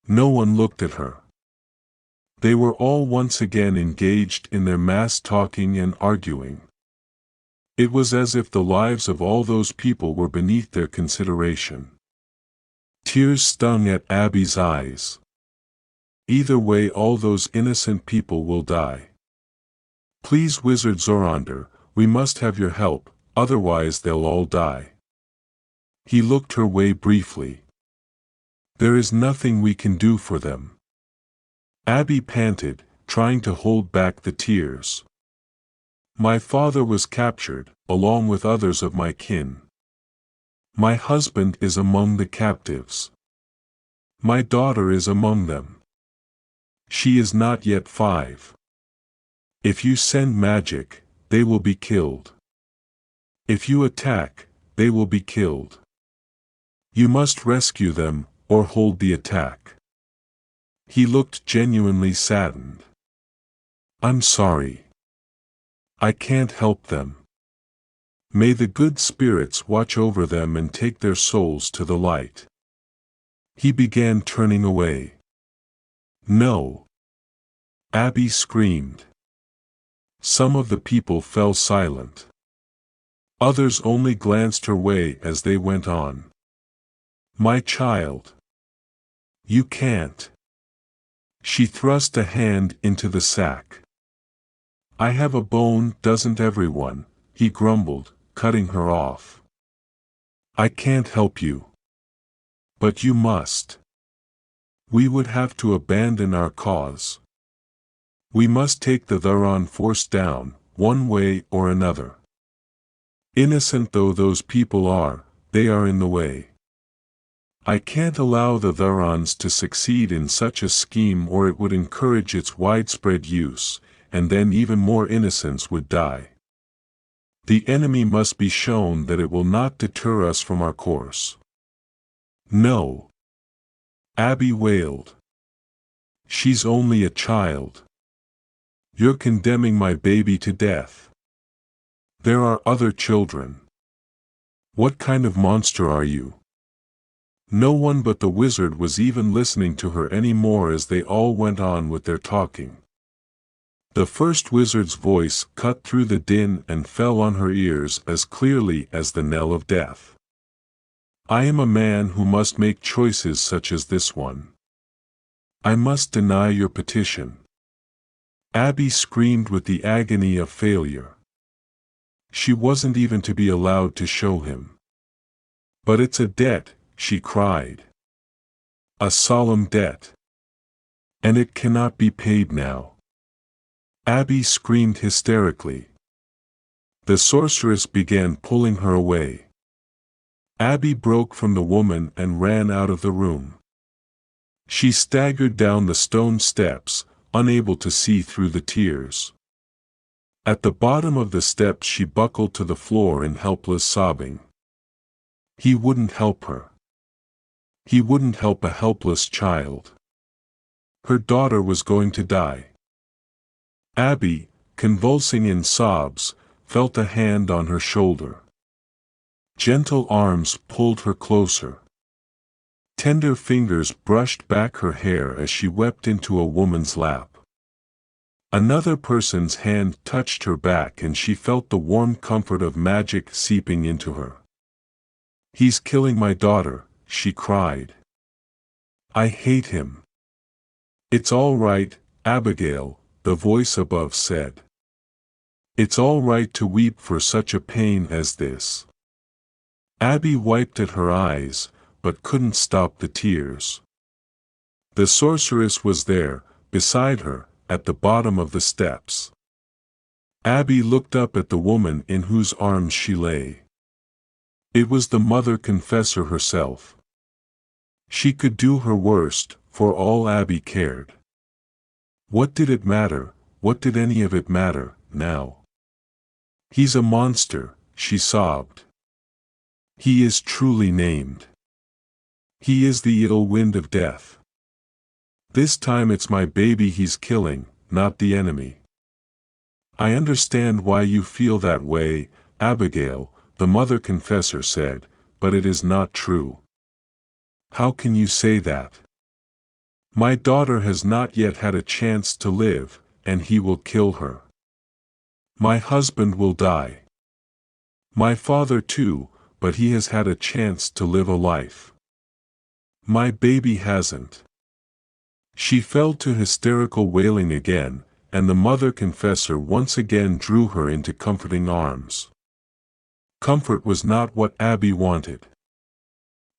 No one looked at her. They were all once again engaged in their mass talking and arguing. It was as if the lives of all those people were beneath their consideration. Tears stung at Abby's eyes. Either way, all those innocent people will die. Please, Wizard Zorander, we must have your help, otherwise they'll all die. He looked her way briefly. There is nothing we can do for them. Abby panted, trying to hold back the tears. My father was captured, along with others of my kin. My husband is among the captives. My daughter is among them. She is not yet 5. If you send magic, they will be killed. If you attack, they will be killed. You must rescue them, or hold the attack. He looked genuinely saddened. I'm sorry. I can't help them. May the good spirits watch over them and take their souls to the light. He began turning away. No! Abby screamed. Some of the people fell silent. Others only glanced her way as they went on. My child. You can't. She thrust a hand into the sack. I have a bone, doesn't everyone? He grumbled, cutting her off. I can't help you. But you must. We would have to abandon our cause. We must take the Thuron force down, one way or another. Innocent though those people are, they are in the way. I can't allow the Thurons to succeed in such a scheme, or it would encourage its widespread use, and then even more innocents would die. The enemy must be shown that it will not deter us from our course. No. Abby wailed. She's only a child. You're condemning my baby to death. There are other children. What kind of monster are you? No one but the wizard was even listening to her anymore as they all went on with their talking. The first wizard's voice cut through the din and fell on her ears as clearly as the knell of death. I am a man who must make choices such as this one. I must deny your petition. Abby screamed with the agony of failure. She wasn't even to be allowed to show him. But it's a debt, she cried. A solemn debt. And it cannot be paid now. Abby screamed hysterically. The sorceress began pulling her away. Abby broke from the woman and ran out of the room. She staggered down the stone steps, unable to see through the tears. At the bottom of the steps she buckled to the floor in helpless sobbing. He wouldn't help her. He wouldn't help a helpless child. Her daughter was going to die. Abby, convulsing in sobs, felt a hand on her shoulder. Gentle arms pulled her closer. Tender fingers brushed back her hair as she wept into a woman's lap. Another person's hand touched her back and she felt the warm comfort of magic seeping into her. He's killing my daughter, she cried. I hate him. It's all right, Abigail, the voice above said. It's all right to weep for such a pain as this. Abby wiped at her eyes, but couldn't stop the tears. The sorceress was there, beside her, at the bottom of the steps. Abby looked up at the woman in whose arms she lay. It was the mother confessor herself. She could do her worst, for all Abby cared. What did it matter? What did any of it matter, now? He's a monster, she sobbed. He is truly named. He is the ill wind of death. This time it's my baby he's killing, not the enemy. I understand why you feel that way, Abigail, the mother confessor said, but it is not true. How can you say that? My daughter has not yet had a chance to live, and he will kill her. My husband will die. My father too, but he has had a chance to live a life. My baby hasn't. She fell to hysterical wailing again, and the mother confessor once again drew her into comforting arms. Comfort was not what Abby wanted.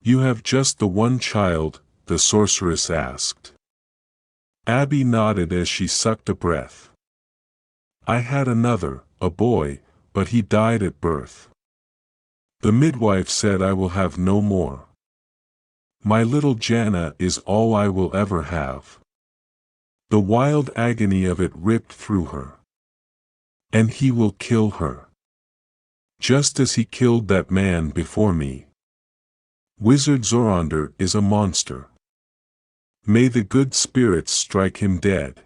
You have just the one child? The sorceress asked. Abby nodded as she sucked a breath. I had another, a boy, but he died at birth. The midwife said I will have no more. My little Jana is all I will ever have. The wild agony of it ripped through her. And he will kill her. Just as he killed that man before me. Wizard Zorander is a monster. May the good spirits strike him dead.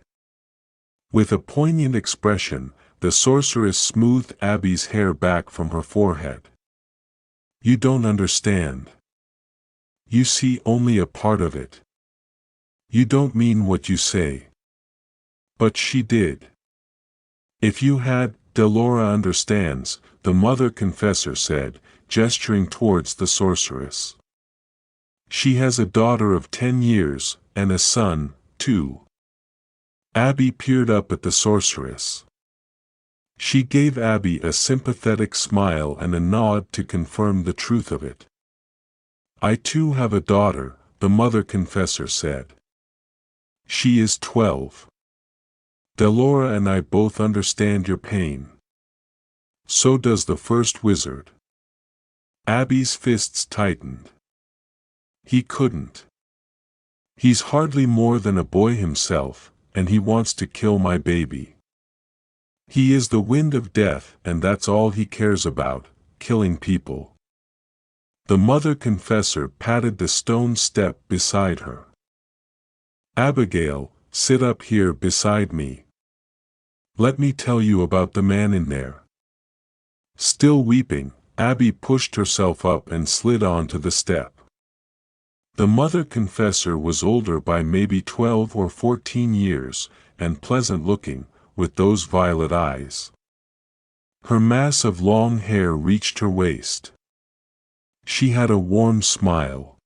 With a poignant expression, the sorceress smoothed Abby's hair back from her forehead. You don't understand. You see only a part of it. You don't mean what you say. But she did. If you had, Delora understands, the mother confessor said, gesturing towards the sorceress. She has a daughter of 10 years, and a son, too. Abby peered up at the sorceress. She gave Abby a sympathetic smile and a nod to confirm the truth of it. I too have a daughter, the mother confessor said. She is 12. Delora and I both understand your pain. So does the first wizard. Abby's fists tightened. He couldn't. He's hardly more than a boy himself, and he wants to kill my baby. He is the wind of death, and that's all he cares about, killing people. The mother confessor patted the stone step beside her. Abigail, sit up here beside me. Let me tell you about the man in there. Still weeping, Abby pushed herself up and slid onto the step. The mother confessor was older by maybe 12 or 14 years, and pleasant-looking, with those violet eyes. Her mass of long hair reached her waist. She had a warm smile.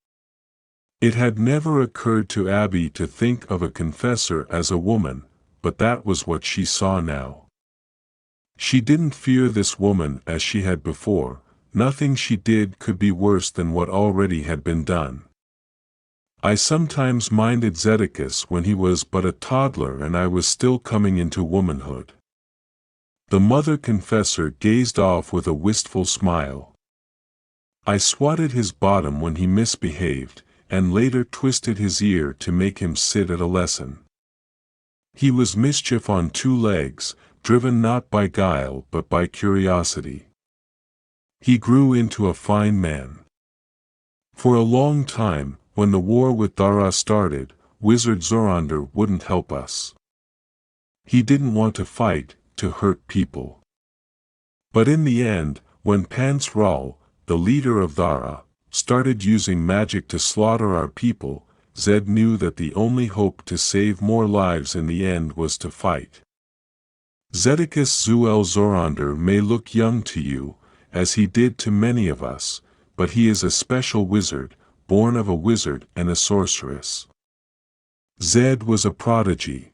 It had never occurred to Abby to think of a confessor as a woman, but that was what she saw now. She didn't fear this woman as she had before. Nothing she did could be worse than what already had been done. I sometimes minded Zedekias when he was but a toddler and I was still coming into womanhood. The mother confessor gazed off with a wistful smile. I swatted his bottom when he misbehaved, and later twisted his ear to make him sit at a lesson. He was mischief on 2 legs, driven not by guile but by curiosity. He grew into a fine man. For a long time, when the war with Dara started, Wizard Zorander wouldn't help us. He didn't want to fight, to hurt people. But in the end, when Pance Ral, the leader of Dara, started using magic to slaughter our people, Zed knew that the only hope to save more lives in the end was to fight. Zedekias Zuel Zorander may look young to you, as he did to many of us, but he is a special wizard, born of a wizard and a sorceress. Zed was a prodigy.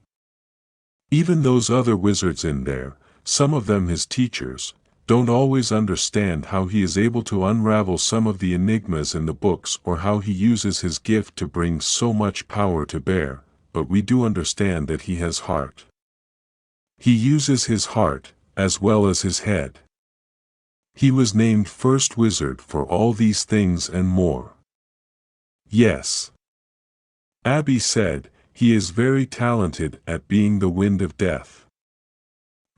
Even those other wizards in there, some of them his teachers, don't always understand how he is able to unravel some of the enigmas in the books or how he uses his gift to bring so much power to bear, but we do understand that he has heart. He uses his heart, as well as his head. He was named First Wizard for all these things and more. Yes. Abby said, he is very talented at being the wind of death.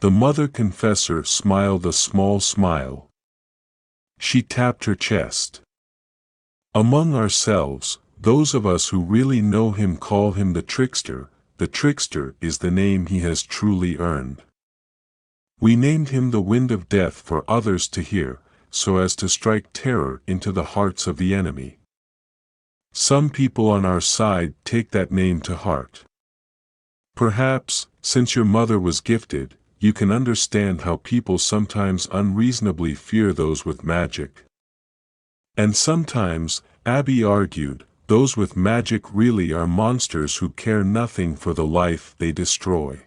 The mother confessor smiled a small smile. She tapped her chest. Among ourselves, those of us who really know him call him the trickster. The trickster is the name he has truly earned. We named him the wind of death for others to hear, so as to strike terror into the hearts of the enemy. Some people on our side take that name to heart. Perhaps, since your mother was gifted, you can understand how people sometimes unreasonably fear those with magic. And sometimes, Abby argued, those with magic really are monsters who care nothing for the life they destroy.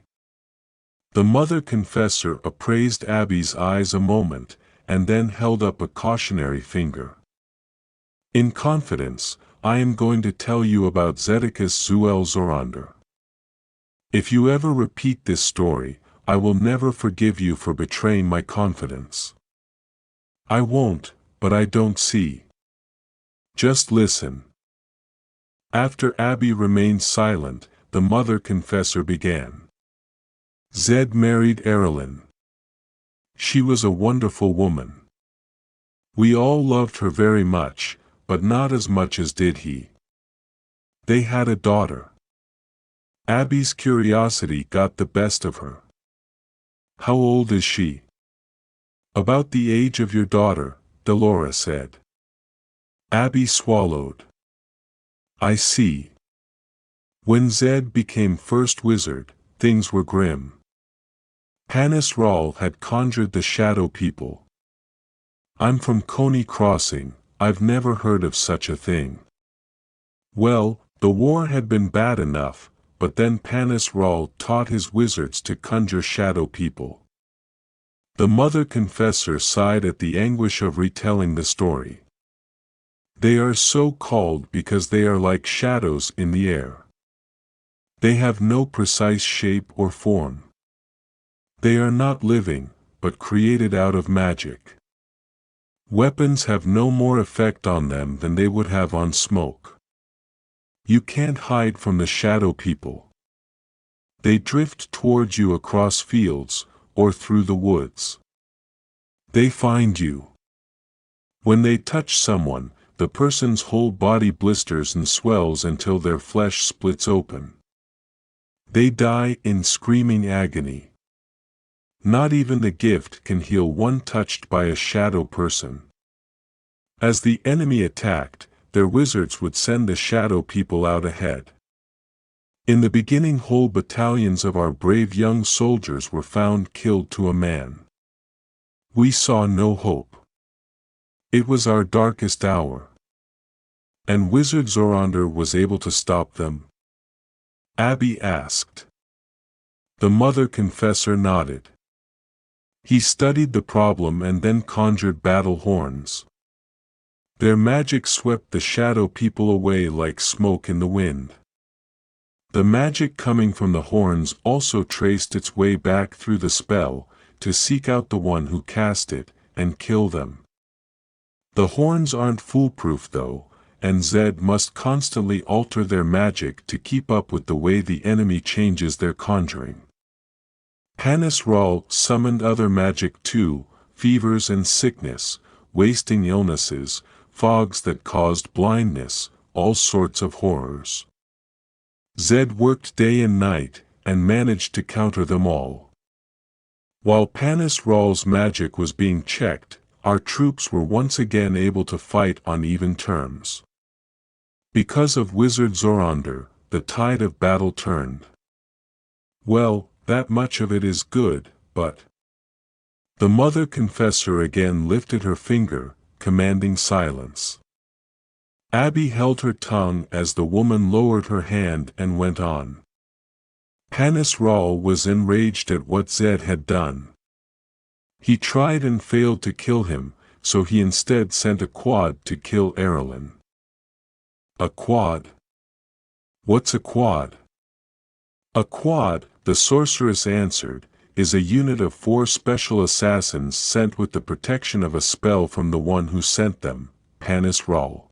The mother confessor appraised Abby's eyes a moment, and then held up a cautionary finger. In confidence, I am going to tell you about Zedekias Zuel-Zorander. If you ever repeat this story, I will never forgive you for betraying my confidence. I won't, but I don't see. Just listen. After Abby remained silent, the mother confessor began. Zed married Erilyn. She was a wonderful woman. We all loved her very much, but not as much as did he. They had a daughter. Abby's curiosity got the best of her. How old is she? About the age of your daughter, Delora said. Abby swallowed. I see. When Zed became first wizard, things were grim. Panis Rahl had conjured the shadow people. I'm from Coney Crossing, I've never heard of such a thing. Well, the war had been bad enough, but then Panis Rahl taught his wizards to conjure shadow people. The mother confessor sighed at the anguish of retelling the story. They are so called because they are like shadows in the air. They have no precise shape or form. They are not living, but created out of magic. Weapons have no more effect on them than they would have on smoke. You can't hide from the shadow people. They drift towards you across fields, or through the woods. They find you. When they touch someone, the person's whole body blisters and swells until their flesh splits open. They die in screaming agony. Not even the gift can heal one touched by a shadow person. As the enemy attacked, their wizards would send the shadow people out ahead. In the beginning, whole battalions of our brave young soldiers were found killed to a man. We saw no hope. It was our darkest hour. And Wizard Zorander was able to stop them? Abby asked. The mother confessor nodded. He studied the problem and then conjured battle horns. Their magic swept the shadow people away like smoke in the wind. The magic coming from the horns also traced its way back through the spell, to seek out the one who cast it, and kill them. The horns aren't foolproof though, and Zed must constantly alter their magic to keep up with the way the enemy changes their conjuring. Panis Rahl summoned other magic too, fevers and sickness, wasting illnesses, fogs that caused blindness, all sorts of horrors. Zed worked day and night, and managed to counter them all. While Panis Rahl's magic was being checked, our troops were once again able to fight on even terms. Because of Wizard Zorander, the tide of battle turned. Well, that much of it is good, but... The mother confessor again lifted her finger, commanding silence. Abby held her tongue as the woman lowered her hand and went on. Panis Rahl was enraged at what Zed had done. He tried and failed to kill him, so he instead sent a quad to kill Erilyn. A quad? What's a quad? A quad, the sorceress answered, is a unit of 4 special assassins sent with the protection of a spell from the one who sent them, Panis Rahl.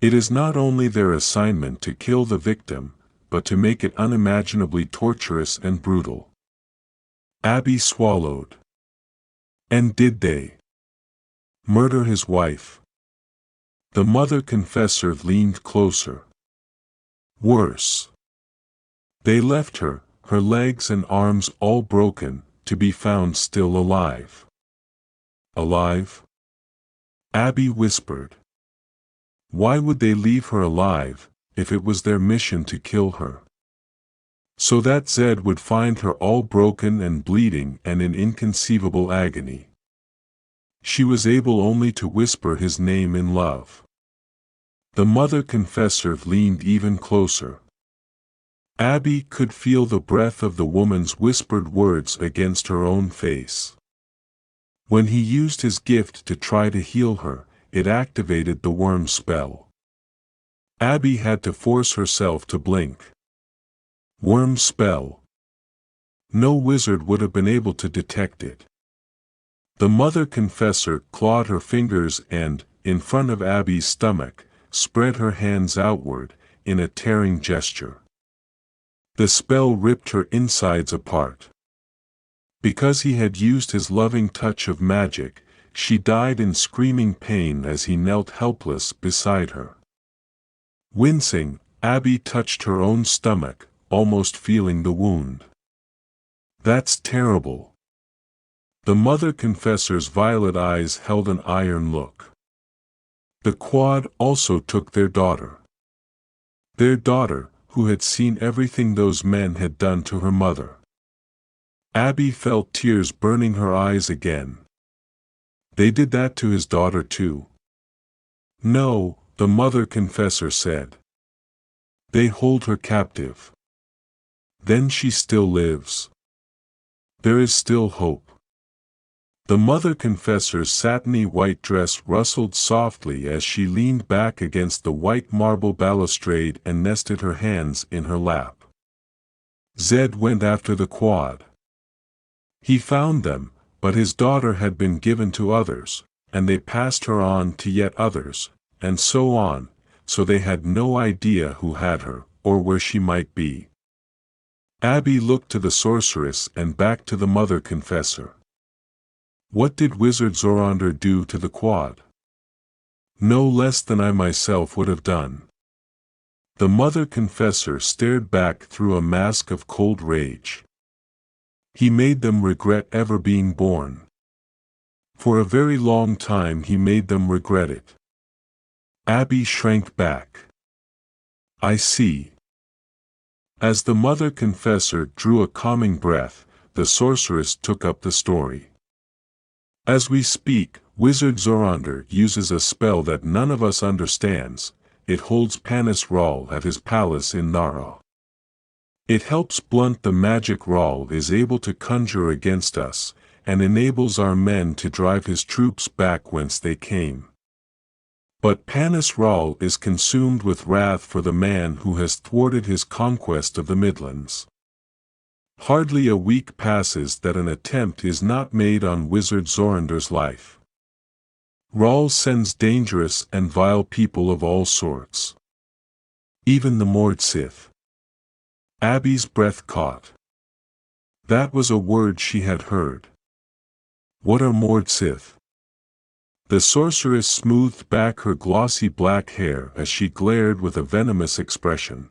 It is not only their assignment to kill the victim, but to make it unimaginably torturous and brutal. Abby swallowed. And did they murder his wife? The mother confessor leaned closer. Worse. They left her, her legs and arms all broken, to be found still alive. Alive? Abby whispered. Why would they leave her alive, if it was their mission to kill her? So that Zed would find her all broken and bleeding and in inconceivable agony. She was able only to whisper his name in love. The mother confessor leaned even closer. Abby could feel the breath of the woman's whispered words against her own face. When he used his gift to try to heal her, it activated the worm spell. Abby had to force herself to blink. Worm spell. No wizard would have been able to detect it. The mother confessor clawed her fingers and, in front of Abby's stomach, spread her hands outward, in a tearing gesture. The spell ripped her insides apart. Because he had used his loving touch of magic, she died in screaming pain as he knelt helpless beside her. Wincing, Abby touched her own stomach, almost feeling the wound. That's terrible. The mother confessor's violet eyes held an iron look. The quad also took their daughter. Their daughter, who had seen everything those men had done to her mother. Abby felt tears burning her eyes again. They did that to his daughter too. No, the mother confessor said. They hold her captive. Then she still lives. There is still hope. The mother confessor's satiny white dress rustled softly as she leaned back against the white marble balustrade and nested her hands in her lap. Zed went after the quad. He found them, but his daughter had been given to others, and they passed her on to yet others, and so on, so they had no idea who had her, or where she might be. Abby looked to the sorceress and back to the mother confessor. What did Wizard Zorander do to the quad? No less than I myself would have done. The mother confessor stared back through a mask of cold rage. He made them regret ever being born. For a very long time he made them regret it. Abby shrank back. I see. As the mother confessor drew a calming breath, the sorceress took up the story. As we speak, Wizard Zorander uses a spell that none of us understands. It holds Panis Ral at his palace in Nara. It helps blunt the magic Ral is able to conjure against us, and enables our men to drive his troops back whence they came. But Panis Ral is consumed with wrath for the man who has thwarted his conquest of the Midlands. Hardly a week passes that an attempt is not made on Wizard Zorander's life. Ral sends dangerous and vile people of all sorts. Even the Mordsith. Abby's breath caught. That was a word she had heard. What are Mordsith? The sorceress smoothed back her glossy black hair as she glared with a venomous expression.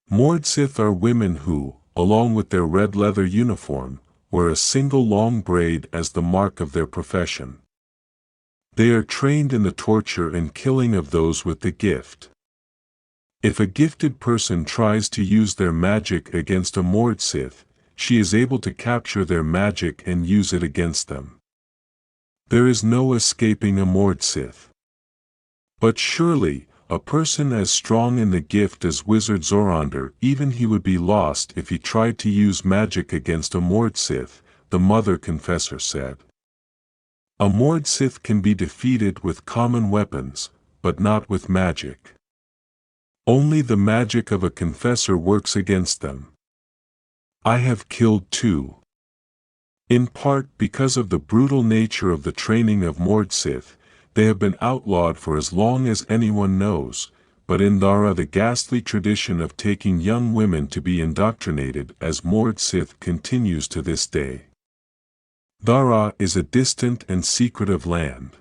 Mordsith are women who, along with their red leather uniform, wear a single long braid as the mark of their profession. They are trained in the torture and killing of those with the gift. If a gifted person tries to use their magic against a Mordsith, she is able to capture their magic and use it against them. There is no escaping a Mordsith. But surely, a person as strong in the gift as Wizard Zorander, even he would be lost if he tried to use magic against a Mordsith, the mother confessor said. A Mordsith can be defeated with common weapons, but not with magic. Only the magic of a confessor works against them. I have killed two. In part because of the brutal nature of the training of Mordsith, they have been outlawed for as long as anyone knows, but in Dara the ghastly tradition of taking young women to be indoctrinated as Mordsith continues to this day. Dara is a distant and secretive land.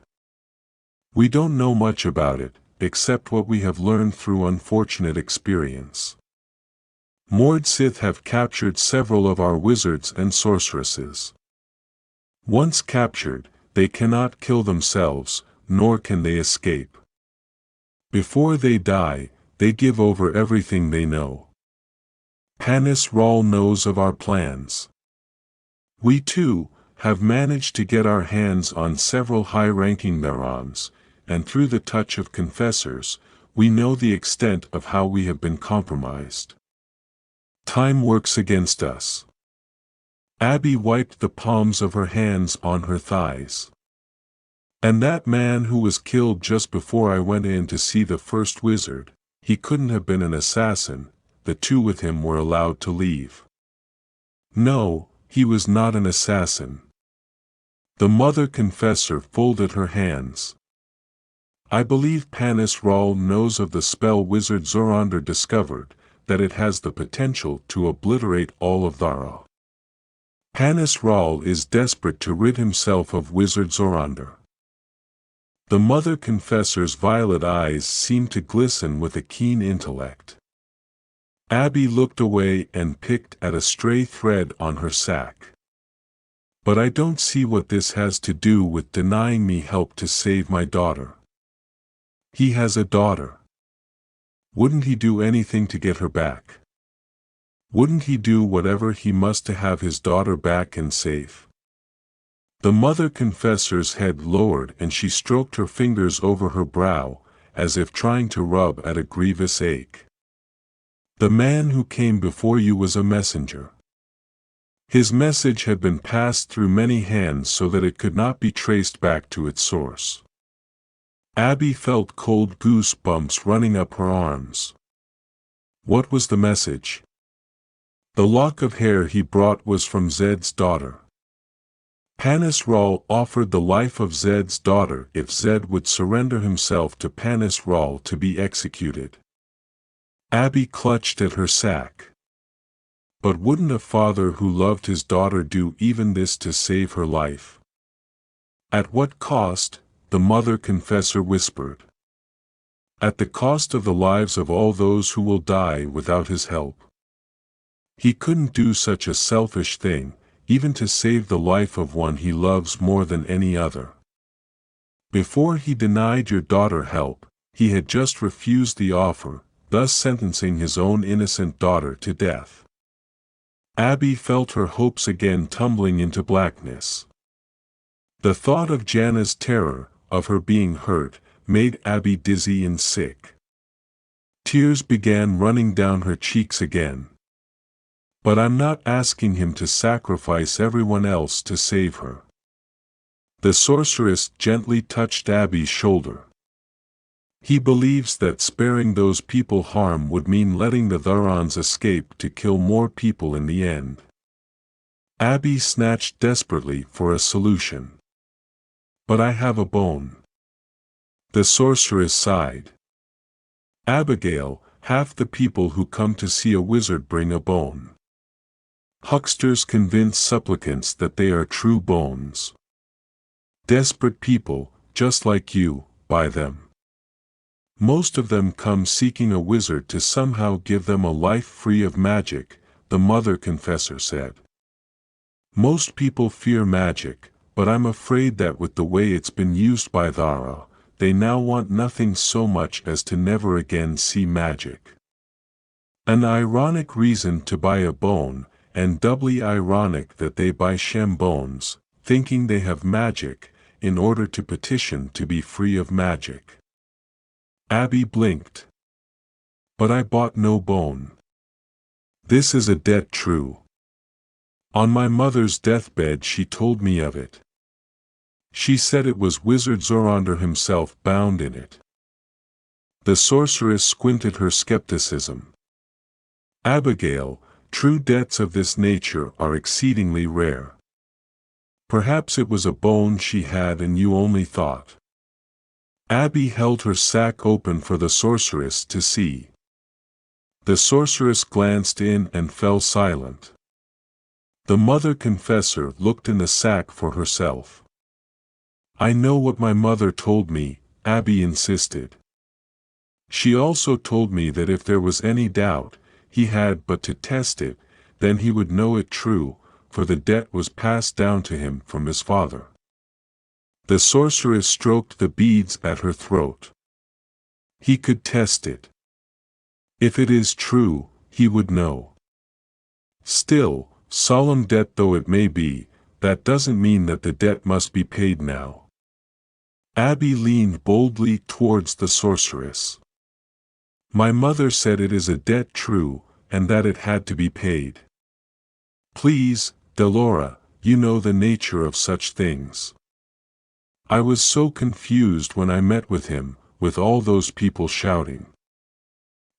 We don't know much about it, except what we have learned through unfortunate experience. Mordsith have captured several of our wizards and sorceresses. Once captured, they cannot kill themselves, nor can they escape. Before they die, they give over everything they know. Panis Rahl knows of our plans. We too have managed to get our hands on several high-ranking neurons, and through the touch of confessors, we know the extent of how we have been compromised. Time works against us. Abby wiped the palms of her hands on her thighs. And that man who was killed just before I went in to see the first wizard, he couldn't have been an assassin. The two with him were allowed to leave. No, he was not an assassin. The mother confessor folded her hands. I believe Panis Rahl knows of the spell wizard Zorander discovered, that it has the potential to obliterate all of Thara. Panis Rahl is desperate to rid himself of wizard Zorander. The mother confessor's violet eyes seemed to glisten with a keen intellect. Abby looked away and picked at a stray thread on her sack. But I don't see what this has to do with denying me help to save my daughter. He has a daughter. Wouldn't he do anything to get her back? Wouldn't he do whatever he must to have his daughter back and safe? The mother confessor's head lowered and she stroked her fingers over her brow, as if trying to rub at a grievous ache. The man who came before you was a messenger. His message had been passed through many hands so that it could not be traced back to its source. Abby felt cold goosebumps running up her arms. What was the message? The lock of hair he brought was from Zed's daughter. Panis Rahl offered the life of Zed's daughter if Zed would surrender himself to Panis Rahl to be executed. Abby clutched at her sack. But wouldn't a father who loved his daughter do even this to save her life? At what cost? The mother confessor whispered. At the cost of the lives of all those who will die without his help. He couldn't do such a selfish thing, even to save the life of one he loves more than any other. Before he denied your daughter help, he had just refused the offer, thus sentencing his own innocent daughter to death. Abby felt her hopes again tumbling into blackness. The thought of Jana's terror, of her being hurt, made Abby dizzy and sick. Tears began running down her cheeks again. But I'm not asking him to sacrifice everyone else to save her. The sorceress gently touched Abby's shoulder. He believes that sparing those people harm would mean letting the Tharans escape to kill more people in the end. Abby snatched desperately for a solution. But I have a bone. The sorceress sighed. Abigail, half the people who come to see a wizard bring a bone. Hucksters convince supplicants that they are true bones. Desperate people, just like you, buy them. Most of them come seeking a wizard to somehow give them a life free of magic, the mother confessor said. Most people fear magic, but I'm afraid that with the way it's been used by Thara, they now want nothing so much as to never again see magic. An ironic reason to buy a bone, and doubly ironic that they buy Shem bones, thinking they have magic, in order to petition to be free of magic. Abby blinked. But I bought no bone. This is a debt true. On my mother's deathbed she told me of it. She said it was Wizard Zorander himself bound in it. The sorceress squinted her skepticism. Abigail, true debts of this nature are exceedingly rare. Perhaps it was a bone she had and you only thought. Abby held her sack open for the sorceress to see. The sorceress glanced in and fell silent. The mother confessor looked in the sack for herself. I know what my mother told me, Abby insisted. She also told me that if there was any doubt, he had but to test it, then he would know it true, for the debt was passed down to him from his father. The sorceress stroked the beads at her throat. He could test it. If it is true, he would know. Still, solemn debt though it may be, that doesn't mean that the debt must be paid now. Abby leaned boldly towards the sorceress. My mother said it is a debt true, and that it had to be paid. Please, Delora, you know the nature of such things. I was so confused when I met with him, with all those people shouting.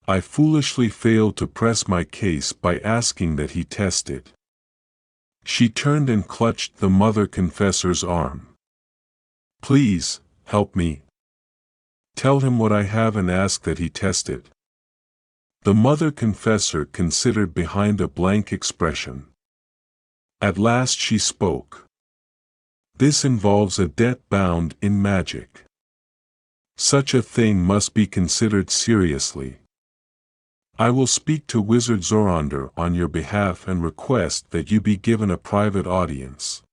I foolishly failed to press my case by asking that he test it. She turned and clutched the mother confessor's arm. Please, help me. Tell him what I have and ask that he test it. The mother confessor considered behind a blank expression. At last she spoke. This involves a debt bound in magic. Such a thing must be considered seriously. I will speak to Wizard Zorander on your behalf and request that you be given a private audience.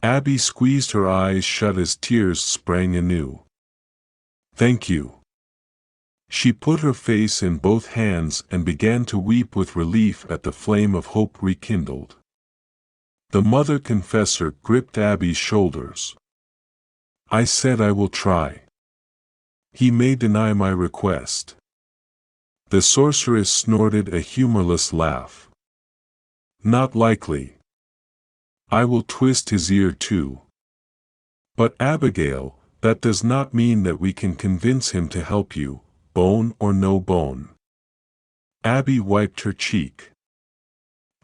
Abby squeezed her eyes shut as tears sprang anew. Thank you. She put her face in both hands and began to weep with relief at the flame of hope rekindled. The mother confessor gripped Abby's shoulders. I said I will try. He may deny my request. The sorceress snorted a humorless laugh. Not likely. I will twist his ear too. But Abigail, that does not mean that we can convince him to help you, bone or no bone. Abby wiped her cheek.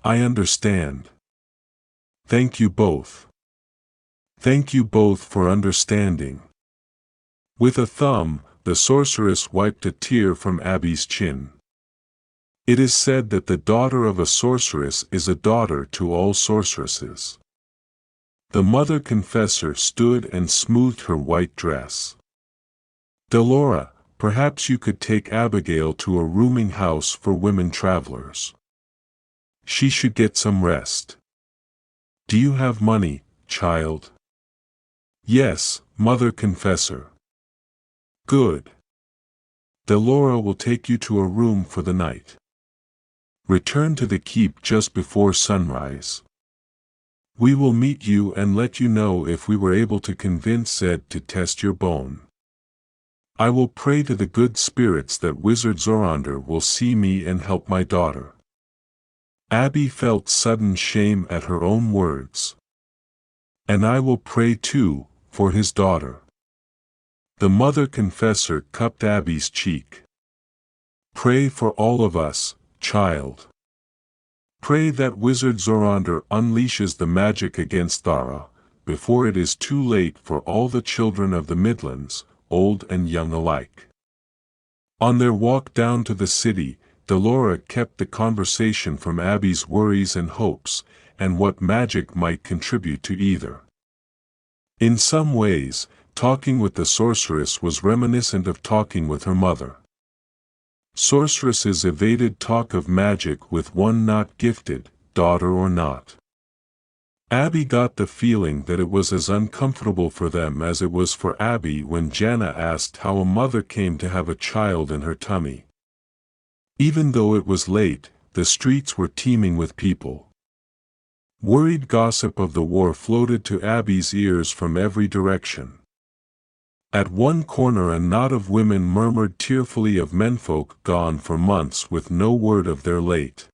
I understand. Thank you both. Thank you both for understanding. With a thumb, the sorceress wiped a tear from Abby's chin. It is said that the daughter of a sorceress is a daughter to all sorceresses. The mother confessor stood and smoothed her white dress. Delora, perhaps you could take Abigail to a rooming house for women travelers. She should get some rest. Do you have money, child? Yes, mother confessor. Good. Delora will take you to a room for the night. Return to the keep just before sunrise. We will meet you and let you know if we were able to convince Zed to test your bone. I will pray to the good spirits that Wizard Zorander will see me and help my daughter. Abby felt sudden shame at her own words. And I will pray too, for his daughter. The mother confessor cupped Abby's cheek. Pray for all of us, child. Pray that Wizard Zorander unleashes the magic against Thara, before it is too late for all the children of the Midlands, old and young alike. On their walk down to the city, Delora kept the conversation from Abby's worries and hopes, and what magic might contribute to either. In some ways, talking with the sorceress was reminiscent of talking with her mother. Sorceresses evaded talk of magic with one not gifted, daughter or not. Abby got the feeling that it was as uncomfortable for them as it was for Abby when Jana asked how a mother came to have a child in her tummy. Even though it was late, the streets were teeming with people. Worried gossip of the war floated to Abby's ears from every direction. At one corner a knot of women murmured tearfully of menfolk gone for months with no word of their late.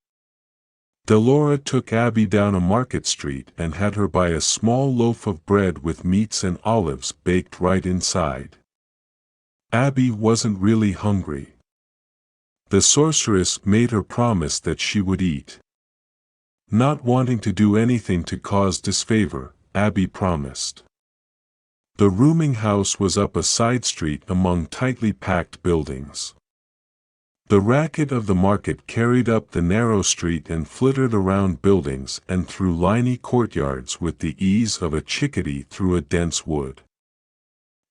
Delora took Abby down a market street and had her buy a small loaf of bread with meats and olives baked right inside. Abby wasn't really hungry. The sorceress made her promise that she would eat. Not wanting to do anything to cause disfavor, Abby promised. The rooming house was up a side street among tightly packed buildings. The racket of the market carried up the narrow street and flittered around buildings and through liney courtyards with the ease of a chickadee through a dense wood.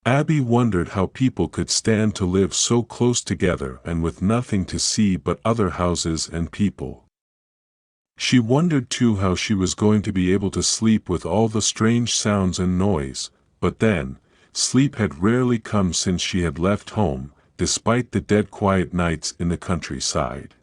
Abby wondered how people could stand to live so close together and with nothing to see but other houses and people. She wondered too how she was going to be able to sleep with all the strange sounds and noise, but then, sleep had rarely come since she had left home, despite the dead quiet nights in the countryside.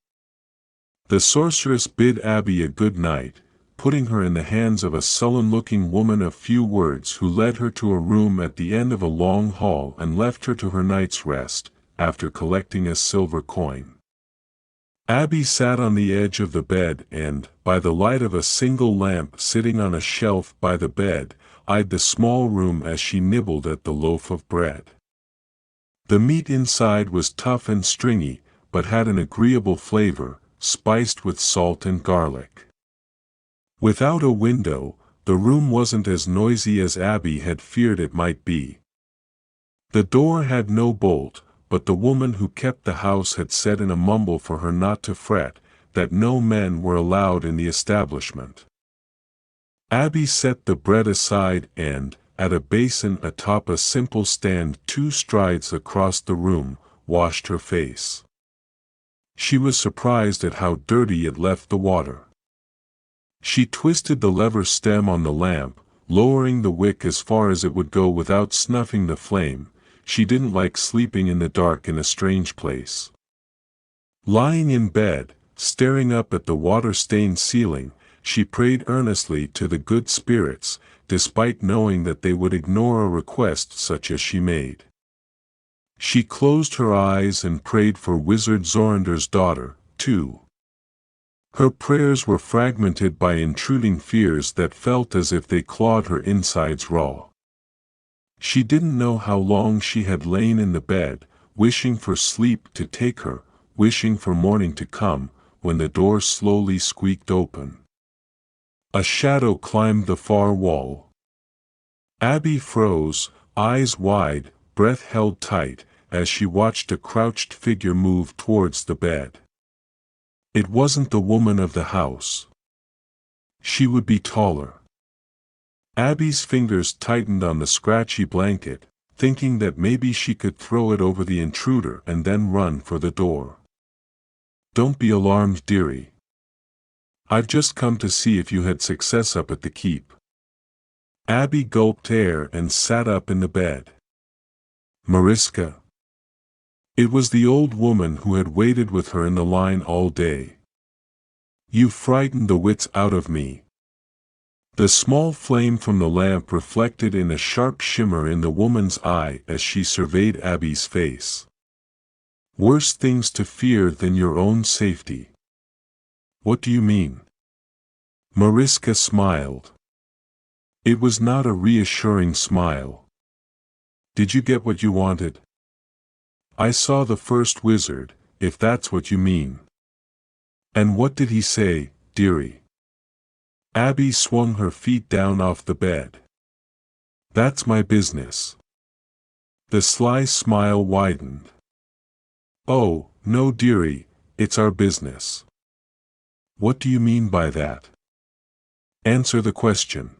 The sorceress bid Abby a good night, putting her in the hands of a sullen-looking woman of few words who led her to a room at the end of a long hall and left her to her night's rest, after collecting a silver coin. Abby sat on the edge of the bed and, by the light of a single lamp sitting on a shelf by the bed, eyed the small room as she nibbled at the loaf of bread. The meat inside was tough and stringy, but had an agreeable flavor, spiced with salt and garlic. Without a window, the room wasn't as noisy as Abby had feared it might be. The door had no bolt, but the woman who kept the house had said in a mumble for her not to fret, that no men were allowed in the establishment. Abby set the bread aside and, at a basin atop a simple stand 2 strides across the room, washed her face. She was surprised at how dirty it left the water. She twisted the lever stem on the lamp, lowering the wick as far as it would go without snuffing the flame. She didn't like sleeping in the dark in a strange place. Lying in bed, staring up at the water-stained ceiling, she prayed earnestly to the good spirits, despite knowing that they would ignore a request such as she made. She closed her eyes and prayed for Wizard Zorander's daughter, too. Her prayers were fragmented by intruding fears that felt as if they clawed her insides raw. She didn't know how long she had lain in the bed, wishing for sleep to take her, wishing for morning to come, when the door slowly squeaked open. A shadow climbed the far wall. Abby froze, eyes wide, breath held tight, as she watched a crouched figure move towards the bed. It wasn't the woman of the house. She would be taller. Abby's fingers tightened on the scratchy blanket, thinking that maybe she could throw it over the intruder and then run for the door. "Don't be alarmed, dearie. I've just come to see if you had success up at the keep." Abby gulped air and sat up in the bed. "Mariska." It was the old woman who had waited with her in the line all day. "You frightened the wits out of me." The small flame from the lamp reflected in a sharp shimmer in the woman's eye as she surveyed Abby's face. "Worse things to fear than your own safety." "What do you mean?" Mariska smiled. It was not a reassuring smile. "Did you get what you wanted?" "I saw the first wizard, if that's what you mean." "And what did he say, dearie?" Abby swung her feet down off the bed. "That's my business." The sly smile widened. "Oh, no dearie, it's our business." "What do you mean by that?" "Answer the question."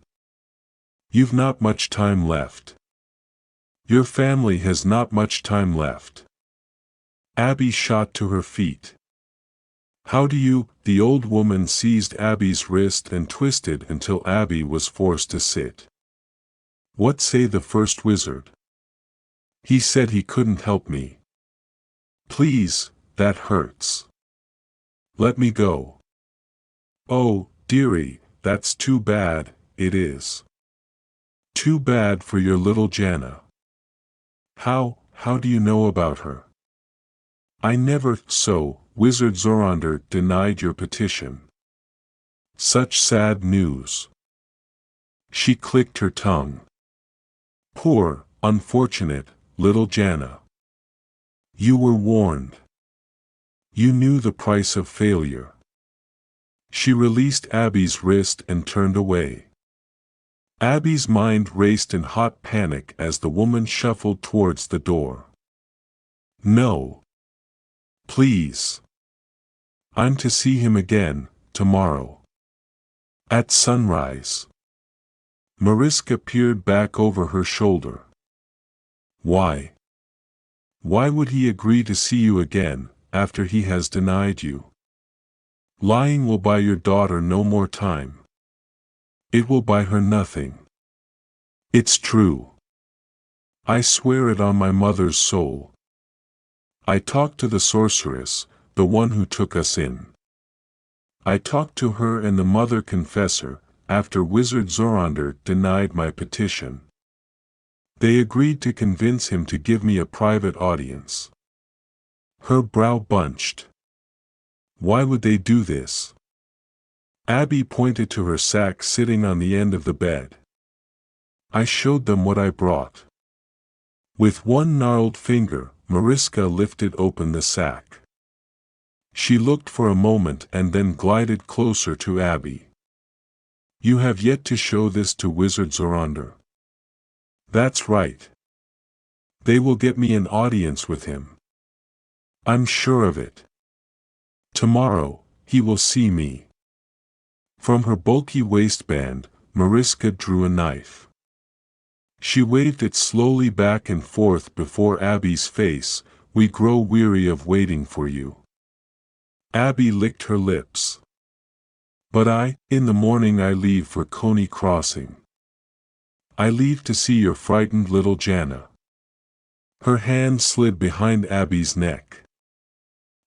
"You've not much time left." "Your family has not much time left." Abby shot to her feet. "How do you—" The old woman seized Abby's wrist and twisted until Abby was forced to sit. "What say the first wizard?" "He said he couldn't help me." "Please, that hurts." "Let me go." "Oh, dearie, that's too bad, it is. Too bad for your little Jana." How do you know about her?" "I never—" "So, Wizard Zorander denied your petition. Such sad news." She clicked her tongue. "Poor, unfortunate, little Jana. You were warned. You knew the price of failure." She released Abby's wrist and turned away. Abby's mind raced in hot panic as the woman shuffled towards the door. "No. Please. I'm to see him again, tomorrow. At sunrise." Mariska peered back over her shoulder. "Why? Why would he agree to see you again, after he has denied you? Lying will buy your daughter no more time. It will buy her nothing. It's true. I swear it on my mother's soul." I talked to the sorceress, the one who took us in. I talked to her and the mother confessor, after Wizard Zorander denied my petition. They agreed to convince him to give me a private audience. Her brow bunched. Why would they do this? Abby pointed to her sack sitting on the end of the bed. I showed them what I brought. With one gnarled finger, Mariska lifted open the sack. She looked for a moment and then glided closer to Abby. You have yet to show this to Wizard Zorander. That's right. They will get me an audience with him. I'm sure of it. Tomorrow, he will see me. From her bulky waistband, Mariska drew a knife. She waved it slowly back and forth before Abby's face. We grow weary of waiting for you. Abby licked her lips. But in the morning I leave for Coney Crossing. I leave to see your frightened little Jana. Her hand slid behind Abby's neck.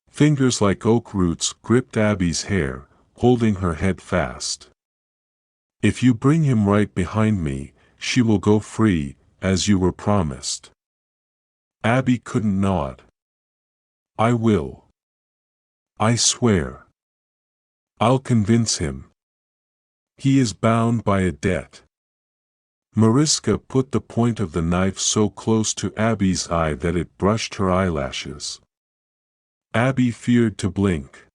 Fingers like oak roots gripped Abby's hair, holding her head fast. If you bring him right behind me, she will go free, as you were promised. Abby couldn't nod. I will. I swear. I'll convince him. He is bound by a debt. Mariska put the point of the knife so close to Abby's eye that it brushed her eyelashes. Abby feared to blink.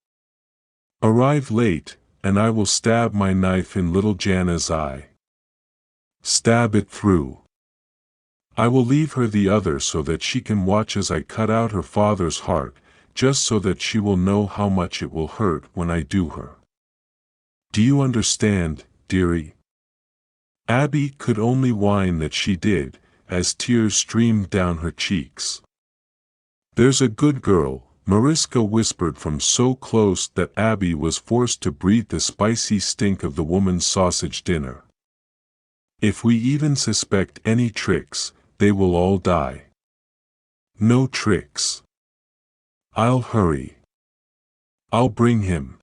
Arrive late, and I will stab my knife in little Jana's eye. Stab it through. I will leave her the other so that she can watch as I cut out her father's heart, just so that she will know how much it will hurt when I do her. Do you understand, dearie? Abby could only whine that she did, as tears streamed down her cheeks. There's a good girl, Mariska whispered from so close that Abby was forced to breathe the spicy stink of the woman's sausage dinner. If we even suspect any tricks, they will all die. No tricks. I'll hurry. I'll bring him.